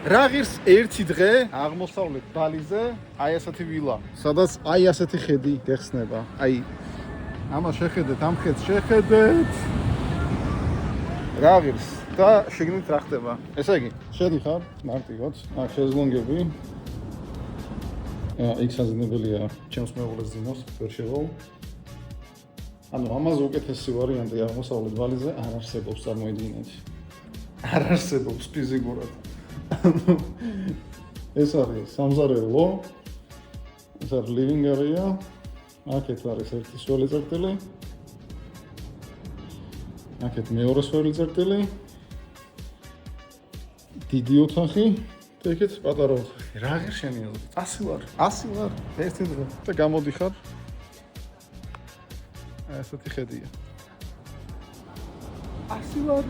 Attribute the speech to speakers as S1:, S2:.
S1: რა ღირს ერთი დღე აღმოსავლეთ ბალიზე აი ასეთი ვილა, სადაც აი ასეთი ხედი გეხსნება. აი ამას შეხედეთ, ამ ხედს შეხედეთ. რა ღირს და შეგნით რა ხდება. ესე იგი, შედიხარ მარტივად, აქ შეზლონგები. იქ საზნებელია ჩემს მეუღლეს ძინავს, ვერ შევალ. ანუ ამაზე უკეთესი ვარიანტი აღმოსავლეთ ბალიზე არ არსებობს, წარმოიდგინეთ. არ არსებობს ფიზიკურად. ეს არის სამზარეულო, ეს არის living area, აქეთ არის ერთი სველი წერტილი, აქეთ მეორე სველი წერტილი, დიდი ოთახი და იქეთ პატარა ოთახი. რა ღირს შენი 100 ვარ, 100 ვარ, ერთი დღე და გამოდიხარ. აი ასეთი ხედია. 100 ვარ.